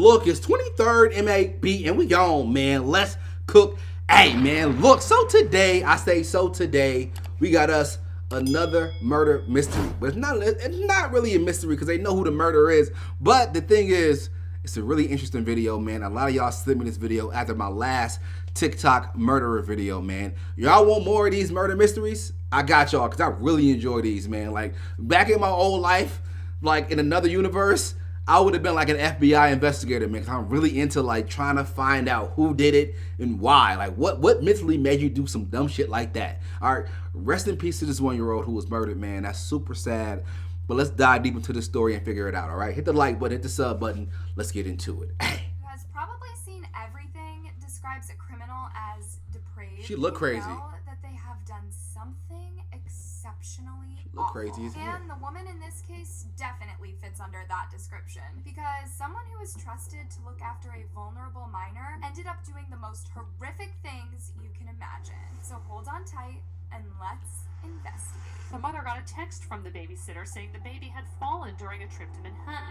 look, it's 23rd MAB and we on, man. Let's cook. Hey, man, look. So today, we got us another murder mystery. But it's not really a mystery because they know who the murderer is. But the thing is, it's a really interesting video, man. A lot of y'all sent me this video after my last TikTok murderer video, man. Y'all want more of these murder mysteries? I got y'all because I really enjoy these, man. Like, back in my old life, like in another universe, I would have been like an FBI investigator, man, because I'm really into like trying to find out who did it and why. Like what mentally made you do some dumb shit like that? All right, rest in peace to this 1-year-old who was murdered, man. That's super sad. But let's dive deep into the story and figure it out, all right? Hit the like button, hit the sub button. Let's get into it. Who has probably seen everything, describes a criminal as depraved. She look crazy. Know that they have done something exceptionally Look awful. crazy as hell. And the woman in this case definitely fits under that description because someone who was trusted to look after a vulnerable minor ended up doing the most horrific things you can imagine. So hold on tight and let's investigate. The mother got a text from the babysitter saying the baby had fallen during a trip to Manhattan.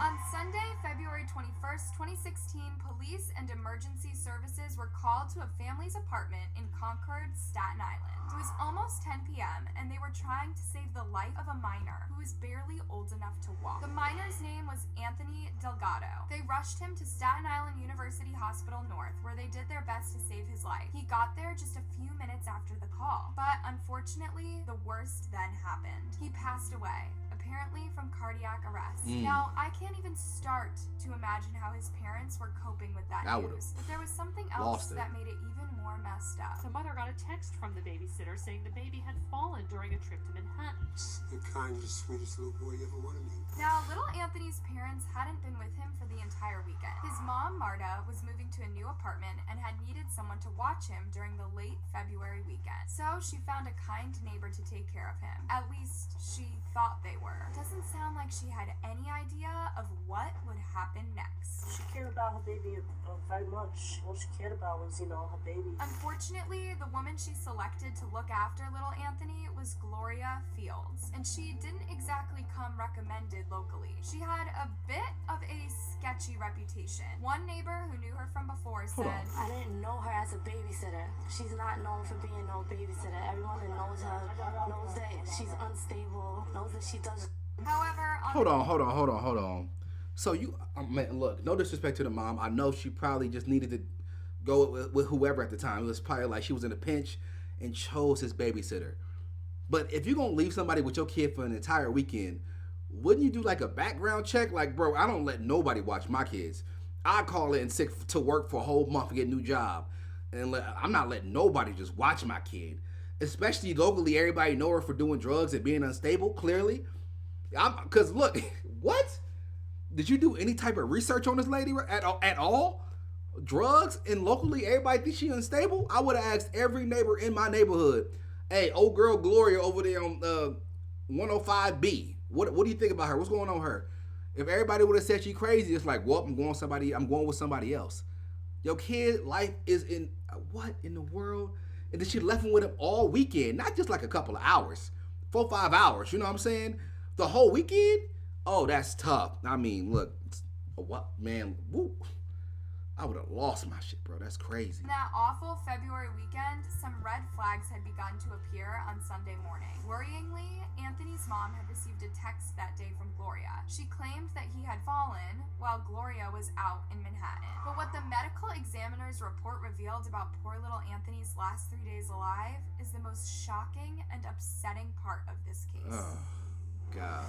On Sunday, February 21st, 2016, police and emergency services were called to a family's apartment in Concord, Staten Island. It was almost 10 p.m. and they were trying to save the life of a minor who was barely old enough to walk. The minor's name was Anthony Delgado. They rushed him to Staten Island University Hospital North, where they did their best to save his life. He got there just a few minutes after the call, but unfortunately, the worst then happened. He passed away, apparently from cardiac arrest. Now, I can't even start to imagine how his parents were coping with that news. But there was something else that made it even more messed up. The mother got a text from the babysitter saying the baby had fallen during a trip to Manhattan. The kindest, sweetest little boy you ever wanted to meet. Now, little Anthony's parents hadn't been with him for the entire weekend. His mom, Marta, was moving to a new apartment and had needed someone to watch him during the late February weekend. So she found a kind neighbor to take care of him. At least she thought they were. Doesn't sound like she had any idea of what would happen next. She cared about her baby very much. All she cared about was, her baby. Unfortunately, the woman she selected to look after little Anthony was Gloria Fields, and she didn't exactly come recommended locally. She had a bit of a sketchy reputation. One neighbor who knew her from before said, I didn't know her as a babysitter. She's not known for being no babysitter. Everyone that knows her knows that she's unstable, knows that she does. However, Hold on. So man, look, no disrespect to the mom. I know she probably just needed to go with whoever at the time. It was probably like she was in a pinch and chose his babysitter. But if you're going to leave somebody with your kid for an entire weekend, wouldn't you do like a background check? Like, bro, I don't let nobody watch my kids. I call in sick to work for a whole month to get a new job. And I'm not letting nobody just watch my kid. Especially locally, everybody know her for doing drugs and being unstable, clearly. Because look, what? Did you do any type of research on this lady at all? Drugs and locally everybody thinks she unstable? I would have asked every neighbor in my neighborhood, hey, old girl Gloria over there on 105B, what do you think about her? What's going on with her? If everybody would have said she crazy, it's like, well, I'm going with somebody else. Your kid life is in, what in the world? And then she left him with him all weekend, not just like a couple of hours, 4-5 hours, you know what I'm saying? The whole weekend? Oh, that's tough. I mean, look, what, man, woo. I would have lost my shit, bro. That's crazy. In that awful February weekend, some red flags had begun to appear on Sunday morning. Worryingly, Anthony's mom had received a text that day from Gloria. She claimed that he had fallen while Gloria was out in Manhattan. But what the medical examiner's report revealed about poor little Anthony's last 3 days alive is the most shocking and upsetting part of this case. Oh, God.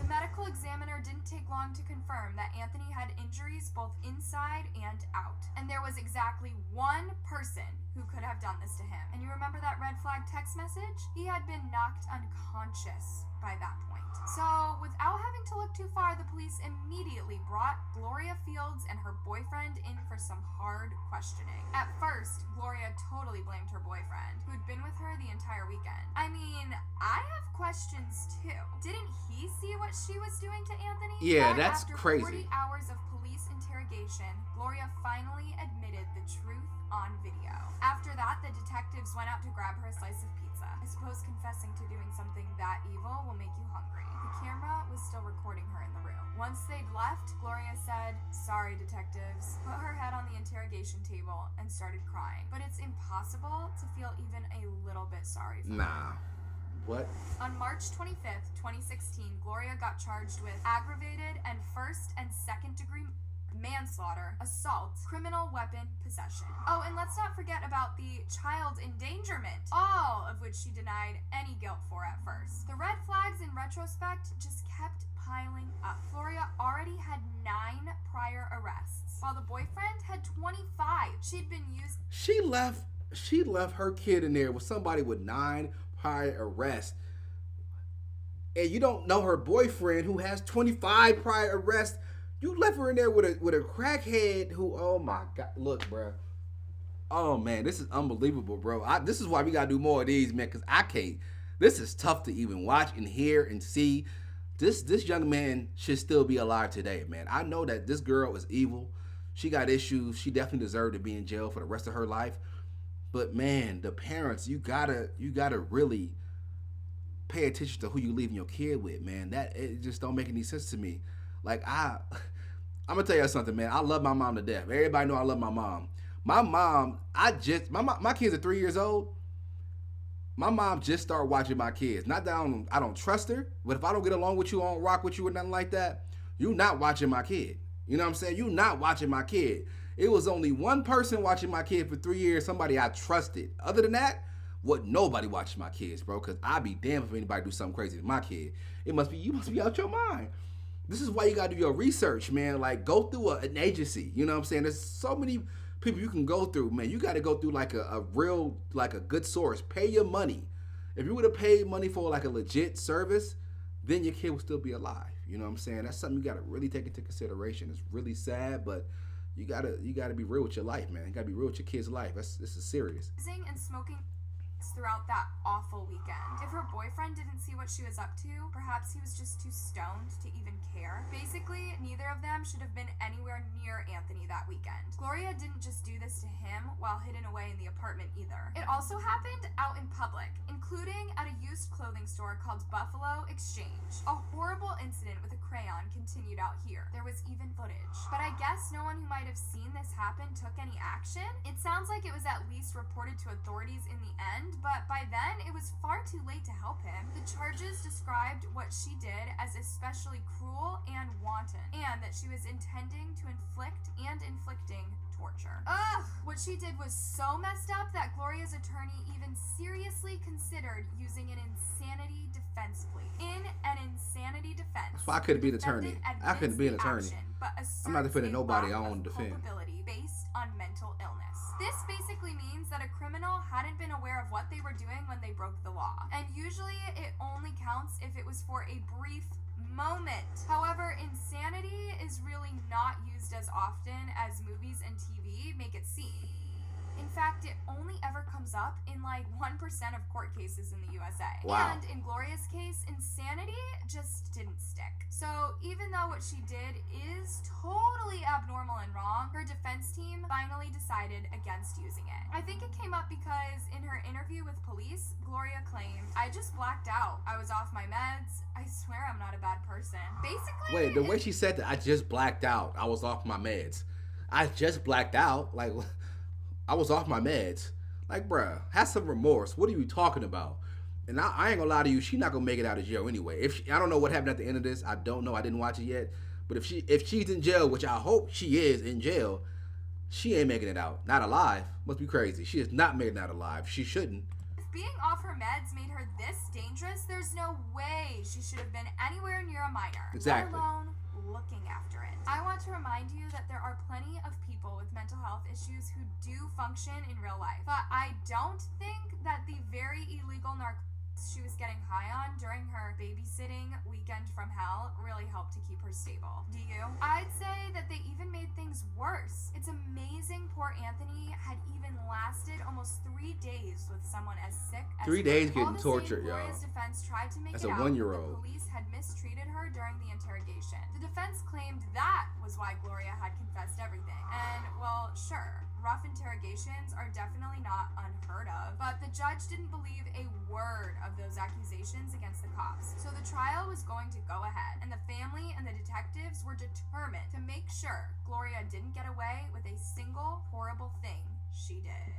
The medical examiner didn't take long to confirm that Anthony had injuries both inside and out. And there was exactly one person who could have done this to him. And you remember that red flag text message? He had been knocked unconscious by that point. So, without having to look too far, the police immediately brought Gloria Fields and her boyfriend in for some hard questioning. At first, Gloria totally blamed her boyfriend, who'd been with her the entire weekend. I mean, I have questions too. Didn't he see what she was doing to Anthony? Yeah, But that's after crazy. 40 hours of police interrogation, Gloria finally admitted the truth on video. After that, the detectives went out to grab her a slice of pizza. pizza. I suppose confessing to doing something that evil will make you hungry. The camera was still recording her in the room. Once they'd left, Gloria said, "Sorry, detectives," put her head on the interrogation table, and started crying. But it's impossible to feel even a little bit sorry for her. Nah. What? On March 25th, 2016, Gloria got charged with aggravated and first and second degree manslaughter, assault, criminal weapon possession. Oh, and let's not forget about the child endangerment, all of which she denied any guilt for at first. The red flags in retrospect just kept piling up. Gloria already had 9 prior arrests, while the boyfriend had 25. She'd been used. She left her kid in there with somebody with 9 prior arrests. And you don't know her boyfriend who has 25 prior arrests. You left her in there with a crackhead who, oh my God. Look, bro. Oh, man, this is unbelievable, bro. This is why we got to do more of these, man, because I can't. This is tough to even watch and hear and see. This young man should still be alive today, man. I know that this girl is evil. She got issues. She definitely deserved to be in jail for the rest of her life. But, man, the parents, you gotta really pay attention to who you leaving your kid with, man. It just don't make any sense to me. Like, I'm gonna tell you something, man. I love my mom to death. Everybody know I love my mom. My mom, my kids are 3 years old. My mom just started watching my kids. Not that I don't trust her, but if I don't get along with you, I don't rock with you or nothing like that, you not watching my kid. You know what I'm saying? You not watching my kid. It was only one person watching my kid for 3 years, somebody I trusted. Other than that, nobody watching my kids, bro, because I'd be damned if anybody do something crazy to my kid. You must be out your mind. This is why you got to do your research, man. Like, go through an agency. You know what I'm saying? There's so many people you can go through, man. You got to go through like a real, like a good source. Pay your money. If you would have paid money for like a legit service, then your kid would still be alive. You know what I'm saying? That's something you got to really take into consideration. It's really sad, but you gotta be real with your life, man. You gotta be real with your kid's life. This is serious. And smoking throughout that awful weekend. If her boyfriend didn't see what she was up to, perhaps he was just too stoned to even care. Basically, neither of them should have been anywhere near Anthony that weekend. Gloria didn't just do this to him while hidden away in the apartment either. It also happened out in public, including at a used clothing store called Buffalo Exchange. A horrible incident with a crayon continued out here. There was even footage. But I guess no one who might have seen this happen took any action. It sounds like it was at least reported to authorities in the end, but by then it was far too late to help him. The charges described what she did as especially cruel and wanton, and that she was intending to inflicting torture. Ugh! What she did was so messed up that Gloria's attorney even seriously considered using an insanity defense plea. In an insanity defense. So I couldn't be an attorney. I couldn't be an attorney. I'm not defending nobody I want to defend. Based on mental illness. This basically means that a criminal hadn't been aware of what they were doing when they broke the law. And usually it only counts if it was for a brief moment. However, insanity is really not used as often as movies and TV make it seem. In fact, it only ever comes up in like 1% of court cases in the USA. Wow. And in Gloria's case, insanity just didn't stick. So even though what she did is totally abnormal and wrong, her defense team finally decided against using it. I think it came up because in her interview with police, Gloria claimed, "I just blacked out. I was off my meds. I swear I'm not a bad person." Basically, wait, the way she said that, I just blacked out. I was off my meds. I just blacked out. Like, I was off my meds. Like, bruh, have some remorse. What are you talking about? And I ain't gonna lie to you, she not gonna make it out of jail anyway. I don't know what happened at the end of this. I don't know. I didn't watch it yet. But if she's in jail, which I hope she is in jail, she ain't making it out. Not alive. Must be crazy. She is not making it out alive. She shouldn't. If being off her meds made her this dangerous, there's no way she should have been anywhere near a minor. Exactly. Let alone looking after it. I want to remind you that there are plenty of people with mental health issues who do function in real life. But I don't think that the very illegal narcotics she was getting high on during her babysitting weekend from hell really helped to keep her stable. Do you? I'd say that they even made things worse. It's amazing poor Anthony had even lasted almost 3 days with someone as sick as 3 days him. getting tortured, y'all. Gloria's defense tried to make As it a out 1-year-old. that the police had mistreated her during the interrogation. The defense claimed that was why Gloria had confessed everything. And, well, sure, rough interrogations are definitely not unheard of, but the judge didn't believe a word of those accusations against the cops. So the trial was going to go ahead, and the family and the detectives were determined to make sure Gloria didn't get away with a single horrible thing she did.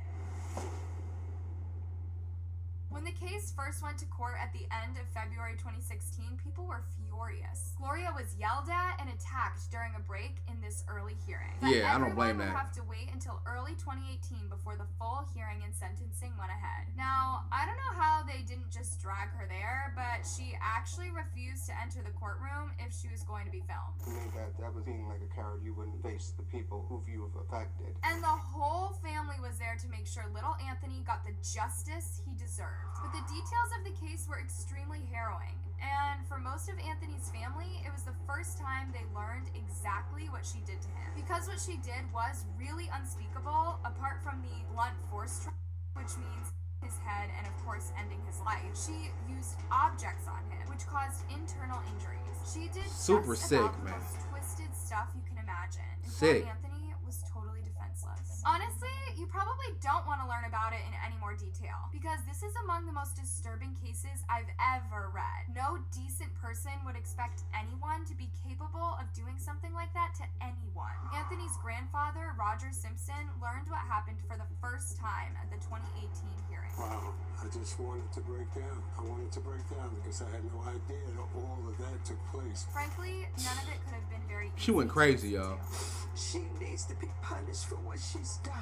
When the case first went to court at the end of February 2016, people were furious. Gloria was yelled at and attacked during a break in this early hearing. But Yeah, I don't blame everyone would that. have to wait until early 2018 before the full hearing and sentencing went ahead. Now, I don't know how they didn't just drag her there, but she actually refused to enter the courtroom if she was going to be filmed. To me, that was being like a coward. You wouldn't face the people who you have affected. And the whole family was there to make sure little Anthony got the justice he deserved. But the details of the case were extremely harrowing. And for most of Anthony's family, it was the first time they learned exactly what she did to him. Because what she did was really unspeakable, apart from the blunt force trauma, which means his head and of course ending his life, she used objects on him, which caused internal injuries. She did Super just sick, about the man. most twisted stuff you can imagine. And Sick. poor Anthony was totally defenseless. Honestly, you probably don't want to learn about it in any more detail, because this is among the most disturbing cases I've ever read. No decent person would expect anyone to be capable of doing something like that to anyone. Anthony's grandfather, Roger Simpson, learned what happened for the first time at the 2018 hearing. Wow, I just wanted to break down. I wanted to break down because I had no idea that all of that took place. Frankly, none of it could have been very She went easy to crazy, listen y'all. to. She needs to be punished for what she's done.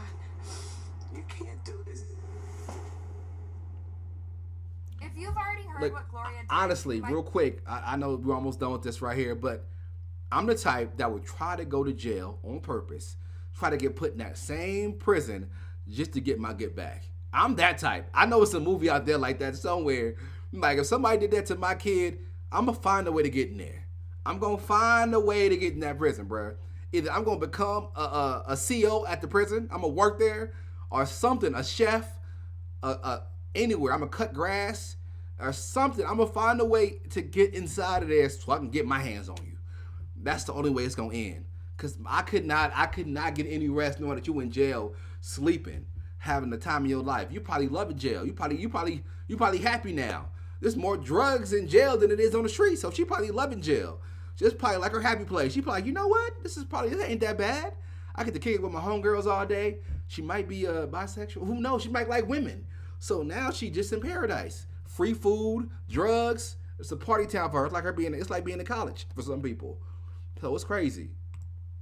You can't do this. If you've already heard Look, what Gloria did, honestly, you might- real quick, I know we're almost done with this right here, but I'm the type that would try to go to jail on purpose, try to get put in that same prison just to get my get back. I'm that type. I know it's a movie out there like that somewhere. Like, if somebody did that to my kid, I'm going to find a way to get in there. I'm going to find a way to get in that prison, bro. Either I'm going to become a CO at the prison, I'm going to work there, or something, a chef, anywhere. I'm going to cut grass or something. I'm going to find a way to get inside of there so I can get my hands on you. That's the only way it's going to end. Because I could not get any rest knowing that you in jail, sleeping, having the time of your life. You probably love in jail. You probably happy now. There's more drugs in jail than it is on the street. So she probably loving jail. Just probably like her happy place. She probably like, you know what? This ain't that bad. I get to kick it with my homegirls all day. She might be bisexual. Who knows? She might like women. So now she just in paradise. Free food, drugs. It's a party town for her. It's like being in college for some people. So it's crazy.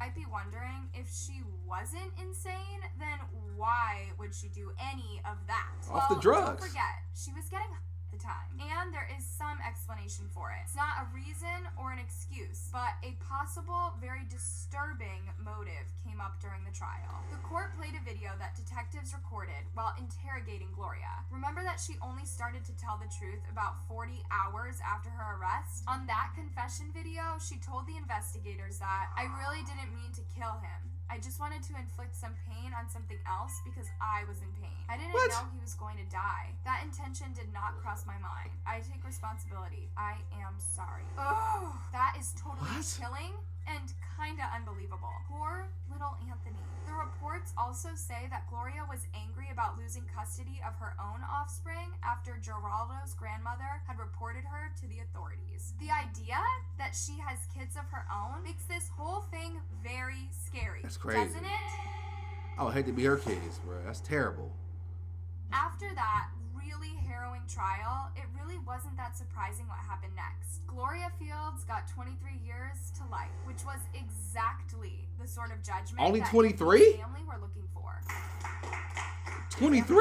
Might be wondering, if she wasn't insane, then why would she do any of that? Off the drugs. Don't forget, she was getting at the time, and there is some explanation for it. It's not a reason or an excuse, but a possible, very disturbing motive came up during the trial. The court played a video that detectives recorded while interrogating Gloria. Remember that she only started to tell the truth about 40 hours after her arrest? On that confession video, she told the investigators that, "I really didn't mean to kill him. I just wanted to inflict some pain on something else because I was in pain. I didn't know he was going to die. That intention did not cross my mind. I take responsibility. I am sorry." Oh, that is totally chilling and kinda unbelievable. Poor little Anthony. The reports also say that Gloria was angry about losing custody of her own offspring after Geraldo's grandmother had reported her to the authorities. The idea that she has kids of her own makes this whole thing very scary. That's crazy. Doesn't it? I would hate to be her kids, bro. That's terrible. After that really harrowing trial, it really wasn't that surprising what happened next. Gloria Fields got 23 years to life, which was exactly the sort of judgment Only that 23? Anthony's family were looking for. 23?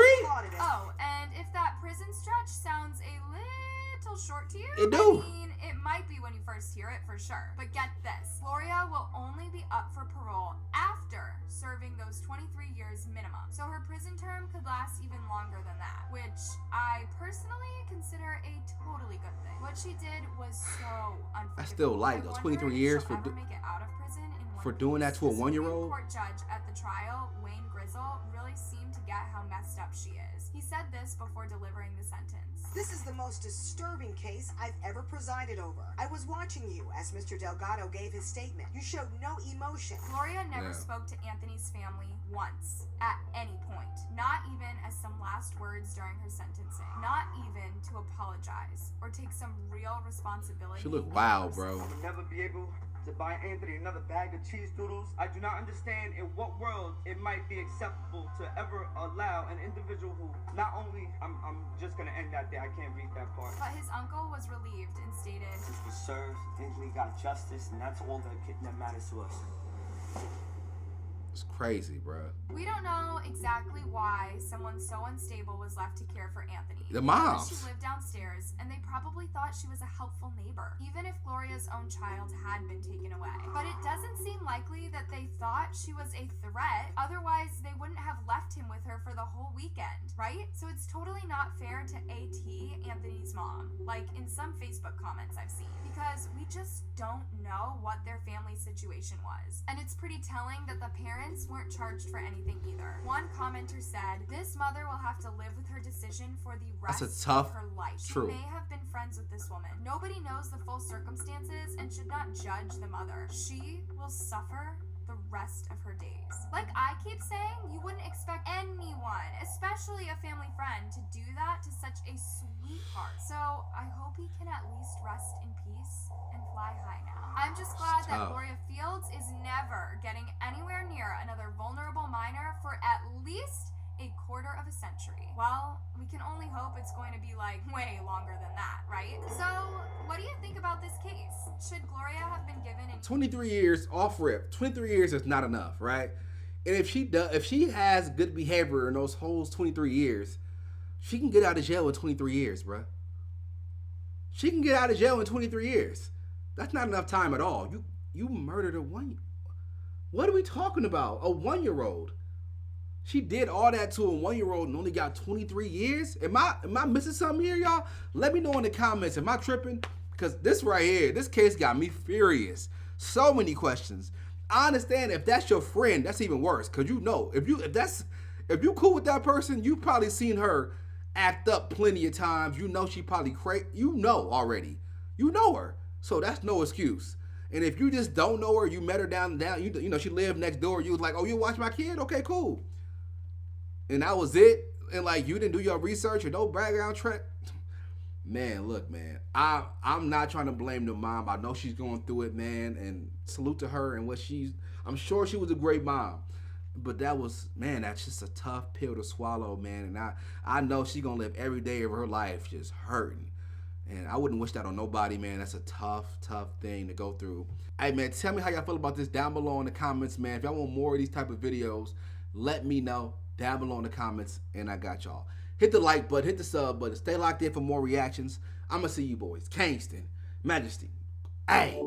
Oh, and if that prison stretch sounds a little short to you, It do. I mean, it might be when you first hear it, for sure. But get this, Gloria will only be up for parole after serving those 23 years minimum. So her prison term could last even longer than that, which I personally consider a totally good thing. What What she did was so unforgivable. I still like those 23 years for make it out of prison in one doing that to a piece. The 1-year-old. Supreme Court judge at the trial, Wayne Grizzle, really seemed to get how messed up she is. He said this before delivering the sentence. This is the most disturbing case I've ever presided over. I was watching you as Mr. Delgado gave his statement. You showed no emotion. Gloria never spoke to Anthony's family once, at any point. Not even as some last words during her sentencing. Not even to apologize or take some real responsibility. She look wild, bro. I would never be able to buy Anthony another bag of cheese doodles. I do not understand in what world it might be acceptable to ever allow an individual who not only I'm just gonna end that day, I can't read that part. But his uncle was relieved and stated, Justice was served, Anthony got justice, and that's all that matters to us. It's crazy, bro. We don't know exactly why someone so unstable was left to care for Anthony. The moms. She lived downstairs, and they probably thought she was a helpful neighbor, even if Gloria's own child had been taken away. But it doesn't seem likely that they thought she was a threat, otherwise they wouldn't have left him with her for the whole weekend, right? So it's totally not fair to AT, Anthony's mom, like in some Facebook comments I've seen, because we just don't know what their family situation was. And it's pretty telling that the parents weren't charged for anything either. One commenter said, "This mother will have to live with her decision for the rest That's a tough of her life. truth. She may have been friends with this woman. Nobody knows the full circumstances and should not judge the mother. She will suffer the rest of her days." Like I keep saying, you wouldn't expect anyone, especially a family friend, to do that to such a sweetheart. So I hope he can at least rest in peace and fly high now. I'm just glad that Gloria Fields is never getting anywhere near another vulnerable minor for at least a quarter of a century. Well, we can only hope it's going to be like way longer than that, right? So, what do you think about this case? Should Gloria have been given 23 years off rip. 23 years is not enough, right? And if she has good behavior in those whole 23 years, she can get out of jail in 23 years, bruh. She can get out of jail in 23 years. That's not enough time at all. You murdered a what are we talking about? A 1-year-old. She did all that to a 1-year-old and only got 23 years? Am I missing something here, y'all? Let me know in the comments. Am I tripping? Because this right here, this case got me furious. So many questions. I understand if that's your friend, that's even worse. Cause you know, if you cool with that person, you probably seen her act up plenty of times. You know she probably you know already. You know her. So that's no excuse. And if you just don't know her, you met her down, you know, she lived next door, you was like, oh, you watch my kid? Okay, cool. And that was it. And like you didn't do your research or no background check. Man, look, man. I'm not trying to blame the mom. I know she's going through it, man. And salute to her and I'm sure she was a great mom. But that's just a tough pill to swallow, man. And I know she's gonna live every day of her life just hurting. And I wouldn't wish that on nobody, man. That's a tough thing to go through. Hey, man, tell me how y'all feel about this down below in the comments, man. If y'all want more of these type of videos, let me know down below in the comments, and I got y'all. Hit the like button, hit the sub button. Stay locked in for more reactions. I'm going to see you boys. Kingston, Majesty. Hey.